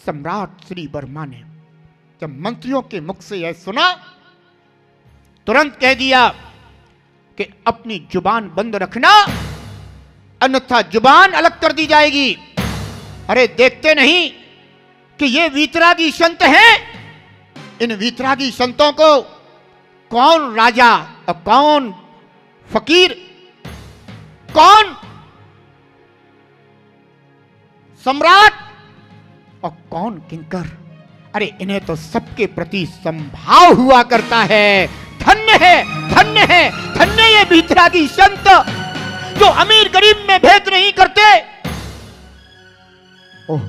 सम्राट श्री वर्मा ने जब मंत्रियों के मुख से यह सुना, तुरंत कह दिया कि अपनी जुबान बंद रखना, अन्यथा जुबान अलग कर दी जाएगी। अरे देखते नहीं कि ये वीतरागी संत हैं? इन वीतरागी संतों को कौन राजा और कौन फकीर, कौन सम्राट और कौन किंकर, अरे इन्हें तो सबके प्रति संभाव हुआ करता है। धन्य है, धन्य है, धन्य ये वीतरागी संत जो अमीर गरीब में भेद नहीं करते। ओह,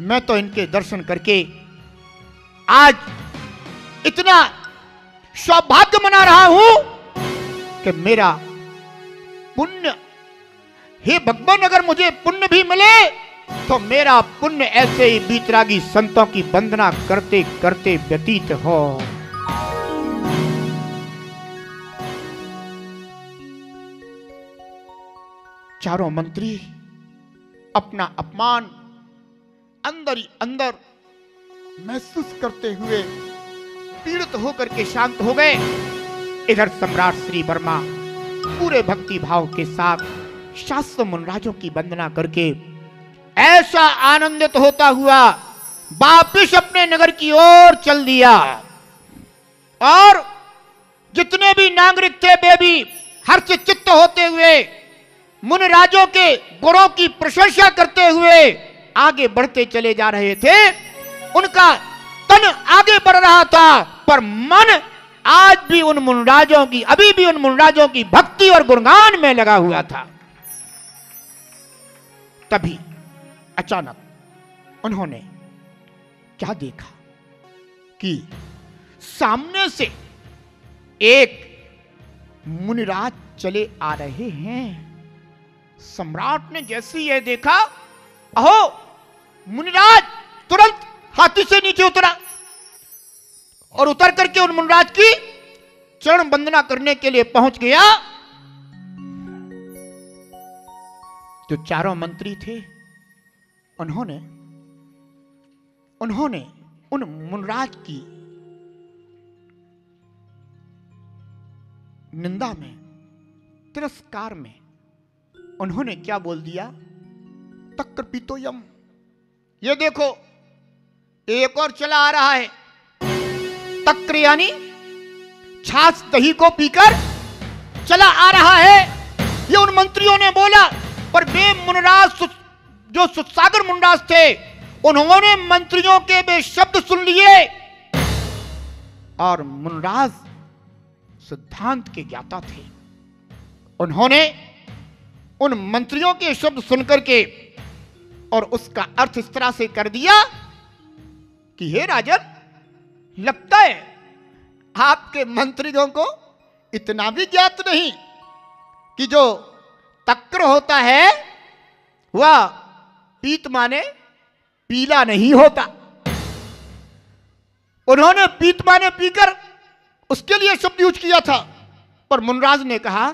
मैं तो इनके दर्शन करके आज इतना सौभाग्य मना रहा हूं कि मेरा पुण्य, हे भगवान, अगर मुझे पुण्य भी मिले तो मेरा पुण्य ऐसे ही वीतरागी संतों की वंदना करते करते व्यतीत हो। चारों मंत्री अपना अपमान अंदर ही अंदर महसूस करते हुए पीड़ित होकर के शांत हो गए। इधर सम्राट श्री वर्मा पूरे भक्ति भाव के साथ शास्त्र मुनराजों की वंदना करके ऐसा आनंदित होता हुआ वापिस अपने नगर की ओर चल दिया। और जितने भी नागरिक थे वे भी हर्षचित्त होते हुए मुनिराजों के गुणों की प्रशंसा करते हुए आगे बढ़ते चले जा रहे थे। उनका तन आगे बढ़ रहा था, पर मन आज भी उन मुनिराजों की, अभी भी उन मुनिराजों की भक्ति और गुणगान में लगा हुआ था। तभी अचानक उन्होंने क्या देखा कि सामने से एक मुनिराज चले आ रहे हैं। सम्राट ने जैसे यह देखा, अहो मुनिराज तुरंत हाथी से नीचे उतरा और उतर करके उन मुनिराज की चरण वंदना करने के लिए पहुंच गया। जो चारों मंत्री थे उन्होंने उन मुनिराज की निंदा में, तिरस्कार में उन्होंने क्या बोल दिया? तक्र पीतोयम, ये देखो एक और चला आ रहा है। तक्र यानी छाछ दही को पीकर चला आ रहा है, ये उन मंत्रियों ने बोला। पर वे मुनिराज जो सुसागर मुनिराज थे, उन्होंने मंत्रियों के वे शब्द सुन लिए और मुनिराज सिद्धांत के ज्ञाता थे। उन्होंने उन मंत्रियों के शब्द सुनकर के और उसका अर्थ इस तरह से कर दिया कि हे राजन, लगता है आपके मंत्रियों को इतना भी ज्ञात नहीं कि जो तक्र होता है वह पीत माने पीला नहीं होता। उन्होंने पीत माने पीकर उसके लिए शब्द यूज किया था, पर मुनिराज ने कहा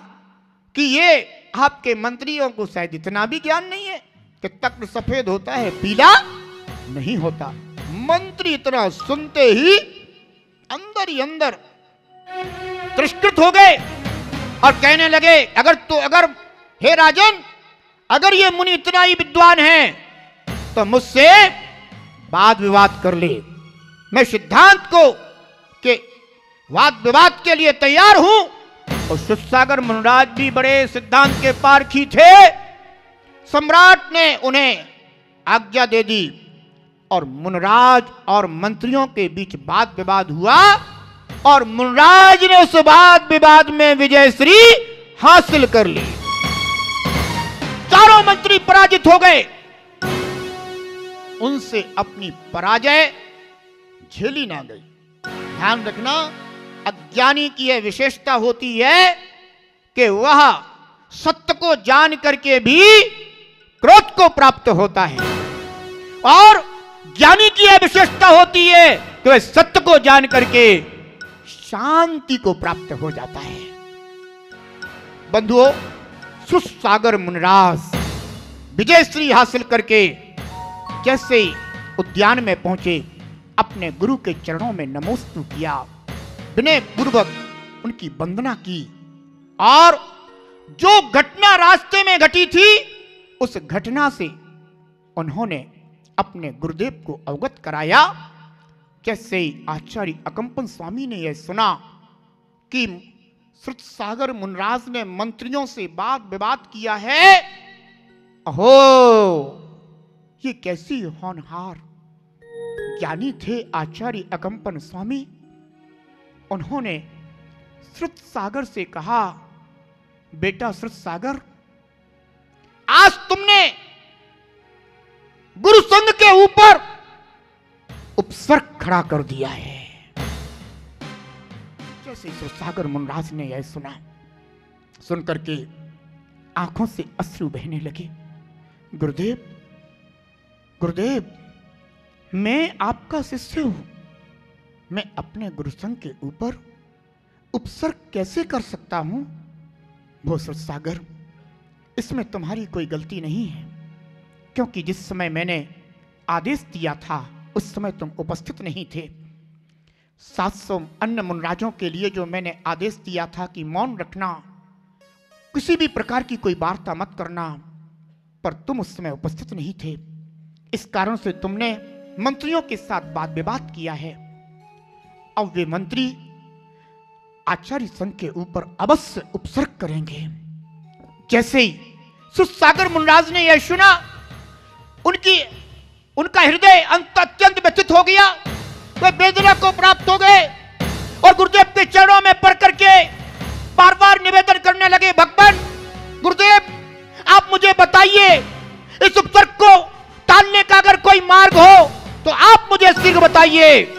कि ये आपके मंत्रियों को शायद इतना भी ज्ञान नहीं है कि तक्र सफेद होता है, पीला नहीं होता। मंत्री इतना सुनते ही अंदर तिरस्कृत हो गए और कहने लगे, अगर हे राजन, अगर ये मुनि इतना ही विद्वान है तो मुझसे वाद विवाद कर ले। मैं सिद्धांत को के वाद विवाद के लिए तैयार हूं। और सुसागर मुनिराज भी बड़े सिद्धांत के पारखी थे। सम्राट ने उन्हें आज्ञा दे दी और मुनिराज और मंत्रियों के बीच वाद विवाद हुआ और मुनिराज ने उस वाद विवाद में विजयश्री हासिल कर ली। चारों मंत्री पराजित हो गए। उनसे अपनी पराजय झेली ना गई। ध्यान रखना, अज्ञानी की यह विशेषता होती है कि वह सत्य को जान करके भी क्रोध को प्राप्त होता है, और ज्ञानी की यह विशेषता होती है कि वह सत्य को जान करके शांति को प्राप्त हो जाता है। बंधुओं, सुसागर मुनिराज विजयश्री हासिल करके जैसे ही उद्यान में पहुंचे, अपने गुरु के चरणों में नमोस्तु किया, विनय पूर्वक उनकी वंदना की और जो घटना रास्ते में घटी थी उस घटना से उन्होंने अपने गुरुदेव को अवगत कराया। जैसे ही आचार्य अकंपन स्वामी ने यह सुना कि श्रुतसागर मुनराज ने मंत्रियों से वाद विवाद किया है, अहो ये कैसी होनहार ज्ञानी थे आचार्य अकंपन स्वामी। उन्होंने श्रुतसागर से कहा, बेटा श्रुतसागर, आज तुमने गुरु संघ के ऊपर उपसर्ग खड़ा कर दिया है। जैसे श्रुतसागर मुनराज ने यह सुना, सुनकर के आंखों से अश्रु बहने लगे। गुरुदेव, गुरुदेव, मैं आपका शिष्य हूं, मैं अपने गुरु संघ के ऊपर उपसर्ग कैसे कर सकता हूं? वो श्रुतसागर, इसमें तुम्हारी कोई गलती नहीं है, क्योंकि जिस समय मैंने आदेश दिया था उस समय तुम उपस्थित नहीं थे। 700 अन्य मुनराजों के लिए जो मैंने आदेश दिया था कि मौन रखना, किसी भी प्रकार की कोई वार्ता मत करना, पर तुम उस समय उपस्थित नहीं थे। इस कारण से तुमने मंत्रियों के साथ वाद विवाद किया है। अब वे मंत्री आचार्य संघ के ऊपर अवश्य उपसर्ग करेंगे। जैसे ही श्रुतसागर मुनराज ने यह सुना, उनका हृदय अत्यंत व्यथित हो गया। वे वेदना को प्राप्त हो गए और गुरुदेव के चरणों में पड़ करके बार बार निवेदन करने लगे, भगवान गुरुदेव, आप मुझे बताइए, इस उपसर्ग को टालने का अगर कोई मार्ग हो तो आप मुझे शीघ्र बताइए।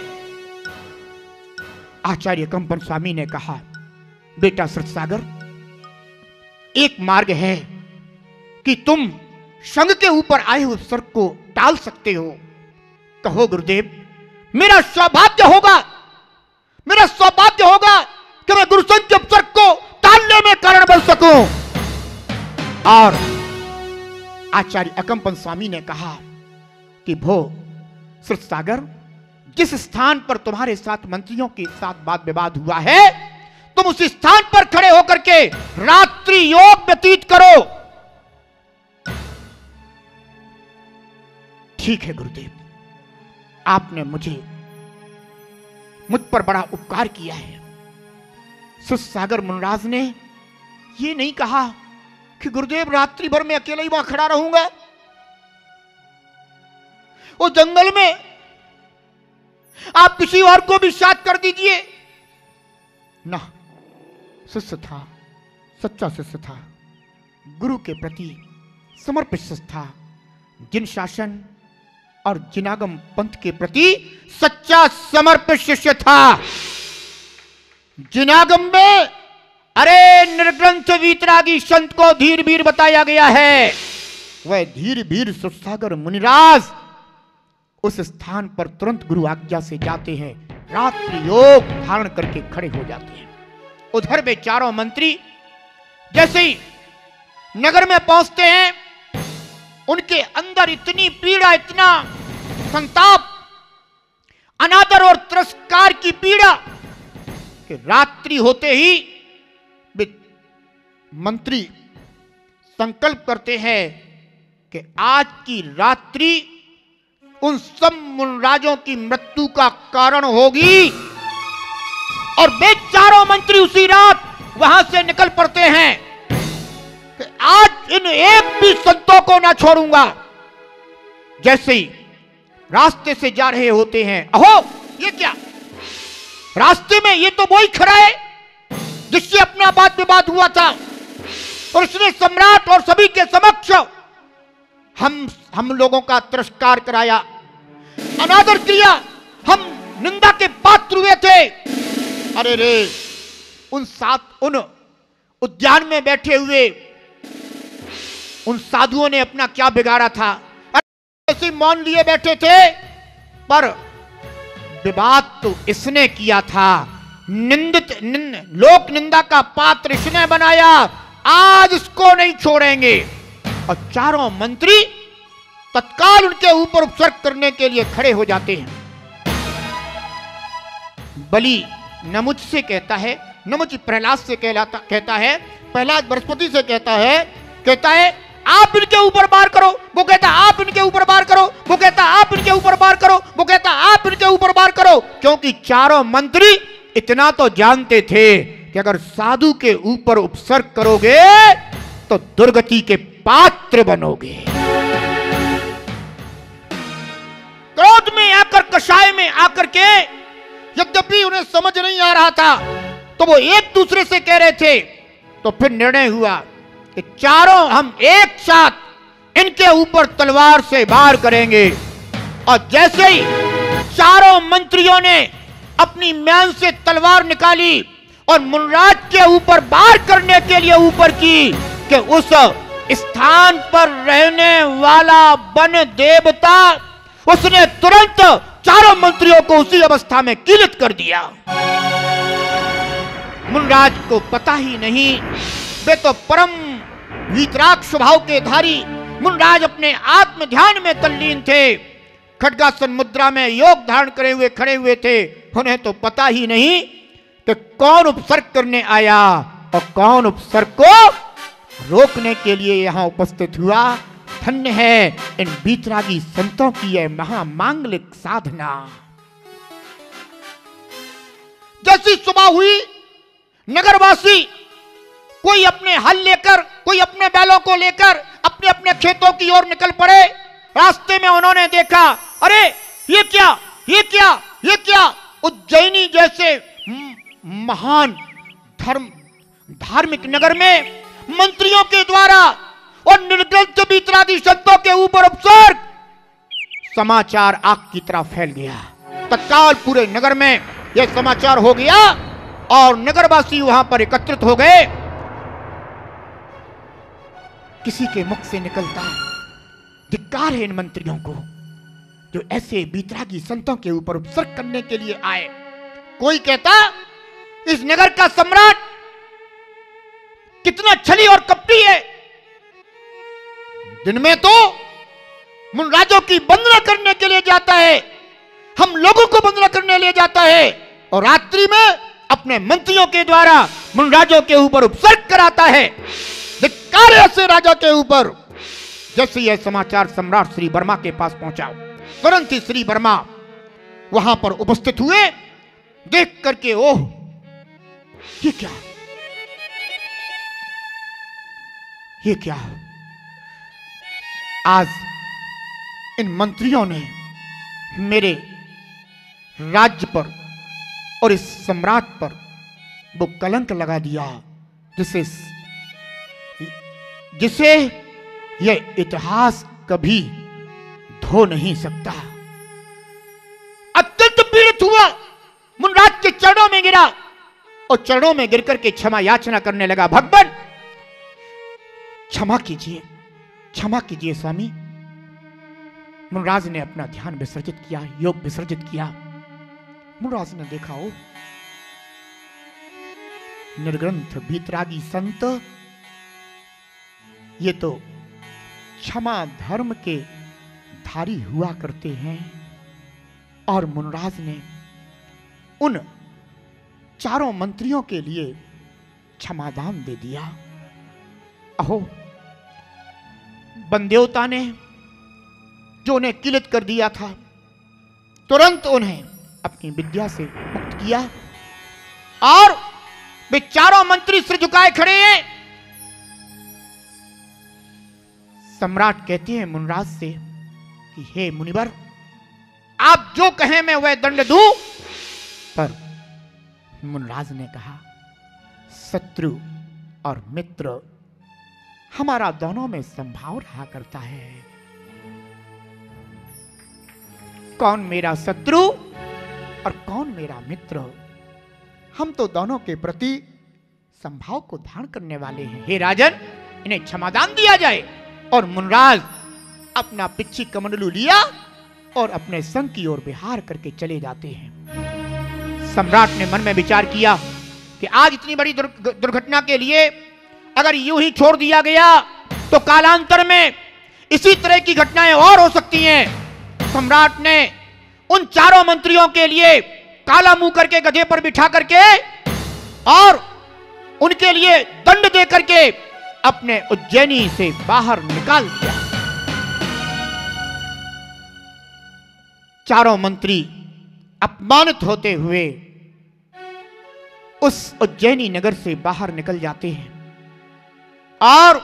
आचार्य कंपन स्वामी ने कहा, बेटा श्रुतसागर, एक मार्ग है कि तुम संघ के ऊपर आए हुए उपसर्ग को टाल सकते हो। कहो गुरुदेव, मेरा सौभाग्य होगा कि मैं गुरु संघ के उपसर्ग को टालने में कारण बन सकूं। और आचार्य अकंपन स्वामी ने कहा कि भो श्रुतसागर, जिस स्थान पर तुम्हारे साथ मंत्रियों के साथ वाद विवाद हुआ है, तुम उस स्थान पर खड़े होकर के रात्रि योग व्यतीत करो। ठीक है गुरुदेव, आपने मुझ पर बड़ा उपकार किया है। श्रुतसागर मुनराज ने ये नहीं कहा कि गुरुदेव रात्रि भर में अकेला ही वहां खड़ा रहूंगा, वो जंगल में आप किसी और को भी साथ कर दीजिए ना। शिष्य था, सच्चा शिष्य था, गुरु के प्रति समर्पित शिष्य था, जिन शासन और जिनागम पंथ के प्रति सच्चा समर्पित शिष्य था। जिनागम में अरे निर्ग्रंथ वीतरागी संत को धीर वीर बताया गया है। वह धीर वीर श्रुतसागर मुनिराज उस स्थान पर तुरंत गुरु आज्ञा से जाते हैं, रात्रि योग धारण करके खड़े हो जाते हैं। उधर वे चारों मंत्री जैसे ही नगर में पहुंचते हैं, उनके अंदर इतनी पीड़ा, इतना संताप, अनादर और तिरस्कार की पीड़ा कि रात्रि होते ही वे मंत्री संकल्प करते हैं कि आज की रात्रि उन सब मुनराजों की मृत्यु का कारण होगी। और वे चारों मंत्री उसी रात वहां से निकल पड़ते हैं कि आज इन एक भी संतों को ना छोड़ूंगा। जैसे ही रास्ते से जा रहे होते हैं, अहो ये क्या, रास्ते में ये तो वही खड़ा है जिससे अपना वाद विवाद हुआ था और उसने सम्राट और सभी के समक्ष हम लोगों का तिरस्कार कराया, अनादर किया, हम निंदा के पात्र हुए थे। अरे रे, उन उद्यान में बैठे हुए उन साधुओं ने अपना क्या बिगाड़ा था? ऐसे मौन लिए बैठे थे, पर विवाद तो इसने किया था, लोक निंदा का पात्र इसने बनाया, आज इसको नहीं छोड़ेंगे। और चारों मंत्री तत्काल उनके ऊपर उपसर्ग करने के लिए खड़े हो जाते हैं। बलि नमुच से कहता है, नमुच प्रहलाद से कहता है, प्रहलाद बृहस्पति से कहता है आप इनके ऊपर वार करो, वो कहता आप इनके ऊपर वार करो, वो कहता आप इनके ऊपर वार करो, वो कहता आप इनके ऊपर वार करो, क्योंकि चारों मंत्री इतना तो जानते थे कि अगर साधु के ऊपर उपसर्ग करोगे तो दुर्गति के पात्र बनोगे। क्रोध में आकर, कषाय में आकर के, यद्यपि उन्हें समझ नहीं आ रहा था तो वो एक दूसरे से कह रहे थे, तो फिर निर्णय हुआ कि चारों हम एक साथ इनके ऊपर तलवार से वार करेंगे। और जैसे ही चारों मंत्रियों ने अपनी म्यान से तलवार निकाली और मुनराज के ऊपर वार करने के लिए ऊपर की, कि उस स्थान पर रहने वाला वन देवता उसने तुरंत चारों मंत्रियों को उसी अवस्था में कीलित कर दिया। मुनराज को पता ही नहीं, वे तो परम वीतराग स्वभाव के धारी मुनराज अपने आत्म ध्यान में तल्लीन थे, खड्गासन मुद्रा में योग धारण करे हुए खड़े हुए थे। उन्हें तो पता ही नहीं कि कौन उपसर्ग करने आया और कौन उपसर्ग को रोकने के लिए यहां उपस्थित हुआ। धन्य है इन वीतरागी संतों की यह महामांगलिक साधना। जैसी सुबह हुई, नगरवासी कोई अपने हल लेकर, कोई अपने बैलों को लेकर अपने अपने खेतों की ओर निकल पड़े। रास्ते में उन्होंने देखा, अरे ये क्या, ये क्या, ये क्या। उज्जैनी जैसे महान धार्मिक नगर में मंत्रियों के द्वारा और निर्ग्रंथ वीतरागी संतों के ऊपर उपसर्ग, समाचार आग की तरह फैल गया। तत्काल पूरे नगर में यह समाचार हो गया और नगरवासी वहां पर एकत्रित हो गए। किसी के मुख से निकलता, धिक्कार है इन मंत्रियों को जो ऐसे वीतरागी संतों के ऊपर उपसर्ग करने के लिए आए। कोई कहता, इस नगर का सम्राट कितना छली और कपटी है, दिन में तो मुनराजों की वंदना करने के लिए जाता है, हम लोगों को वंदना करने ले जाता है, और रात्रि में अपने मंत्रियों के द्वारा मुनराजों के ऊपर उपसर्ग कराता है। धिक्कार ऐसे राजा के ऊपर। जैसे यह समाचार सम्राट श्री वर्मा के पास पहुंचा, तुरंत ही श्री वर्मा वहां पर उपस्थित हुए। देख करके, ओह ये क्या, ये क्या, आज इन मंत्रियों ने मेरे राज्य पर और इस सम्राट पर वो कलंक लगा दिया जिसे यह इतिहास कभी धो नहीं सकता। अत्यंत पीड़ित हुआ, मुनराज के चरणों में गिरा और चरणों में गिरकर के क्षमा याचना करने लगा। भगवान क्षमा कीजिए, क्षमा कीजिए स्वामी। मुनराज ने अपना ध्यान विसर्जित किया, योग विसर्जित किया। मुनराज ने देखा, ओ निर्ग्रंथ वीतरागी संत, ये तो क्षमा धर्म के धारी हुआ करते हैं। और मुनराज ने उन चारों मंत्रियों के लिए क्षमादान दे दिया। अहो, बनदेवता ने जो उन्हें किलित कर दिया था, तुरंत उन्हें अपनी विद्या से मुक्त किया और वे चारों मंत्री सिर झुकाए खड़े हैं। सम्राट कहते हैं मुनराज से कि हे मुनिवर, आप जो कहें मैं वह दंड दूं। पर मुनराज ने कहा, शत्रु और मित्र हमारा दोनों में संभाव रहा करता है। कौन मेरा शत्रु और कौन मेरा मित्र, हम तो दोनों के प्रति संभाव को धारण करने वाले हैं। हे राजन, इन्हें क्षमादान दिया जाए। और मुनराज अपना पिच्छी कमंडलू लिया और अपने संग की ओर विहार करके चले जाते हैं। सम्राट ने मन में विचार किया कि आज इतनी बड़ी दुर्घटना के लिए अगर यूं ही छोड़ दिया गया तो कालांतर में इसी तरह की घटनाएं और हो सकती हैं। सम्राट ने उन चारों मंत्रियों के लिए काला मुंह करके गधे पर बिठा करके और उनके लिए दंड दे करके अपने उज्जैनी से बाहर निकाल दिया। चारों मंत्री अपमानित होते हुए उस उज्जैनी नगर से बाहर निकल जाते हैं और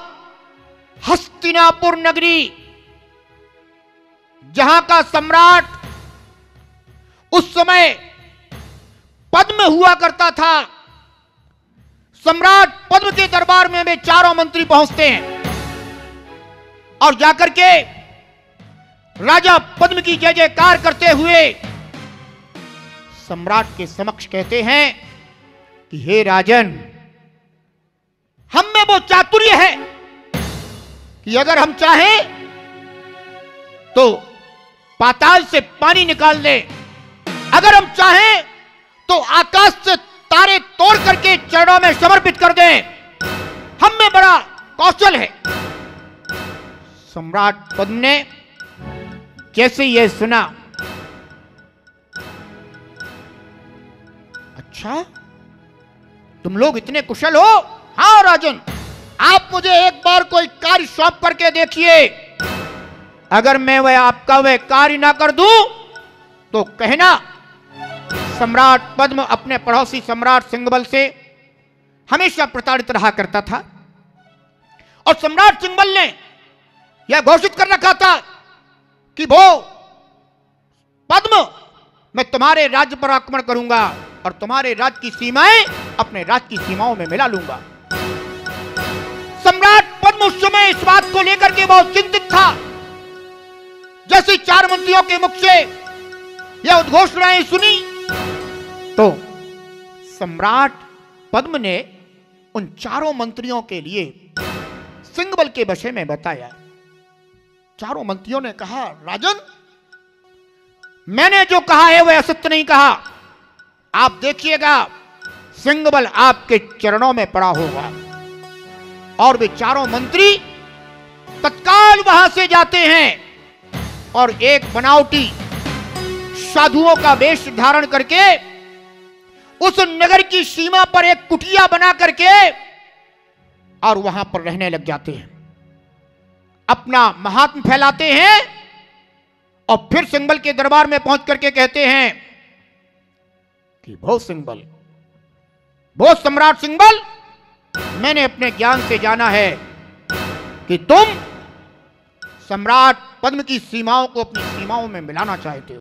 हस्तिनापुर नगरी, जहां का सम्राट उस समय पद्म हुआ करता था, सम्राट पद्म के दरबार में वे चारों मंत्री पहुंचते हैं और जाकर के राजा पद्म की जय जयकार करते हुए सम्राट के समक्ष कहते हैं कि हे राजन, हम में वो चातुर्य है कि अगर हम चाहें तो पाताल से पानी निकाल दे, अगर हम चाहें तो आकाश से तारे तोड़ करके चरणों में समर्पित कर दें, हम में बड़ा कौशल है। सम्राट पद्म ने जैसे यह सुना, अच्छा तुम लोग इतने कुशल हो? हाँ राजन, आप मुझे एक बार कोई कार्य सौंप करके देखिए, अगर मैं वह कार्य ना कर दूं तो कहना। सम्राट पद्म अपने पड़ोसी सम्राट सिंहबल से हमेशा प्रताड़ित रहा करता था और सम्राट सिंहबल ने यह घोषित कर रखा था कि वो पद्म, मैं तुम्हारे राज्य पर आक्रमण करूंगा और तुम्हारे राज्य की सीमाएं अपने राज्य की सीमाओं में मिला लूंगा। सम्राट पद्म उस समय इस बात को लेकर के बहुत चिंतित था। जैसे चार मंत्रियों के मुख से यह उद्घोषणाएं सुनी तो सम्राट पद्म ने उन चारों मंत्रियों के लिए सिंहबल के विषय में बताया। चारों मंत्रियों ने कहा, राजन, मैंने जो कहा है वह असत्य नहीं कहा, आप देखिएगा सिंहबल आपके चरणों में पड़ा होगा। और वे चारों मंत्री तत्काल वहां से जाते हैं और एक बनावटी साधुओं का वेश धारण करके उस नगर की सीमा पर एक कुटिया बना करके और वहां पर रहने लग जाते हैं, अपना महात्म फैलाते हैं और फिर सिंहबल के दरबार में पहुंच करके कहते हैं कि भो सिंहबल, भो सम्राट सिंहबल, मैंने अपने ज्ञान से जाना है कि तुम सम्राट पद्म की सीमाओं को अपनी सीमाओं में मिलाना चाहते हो।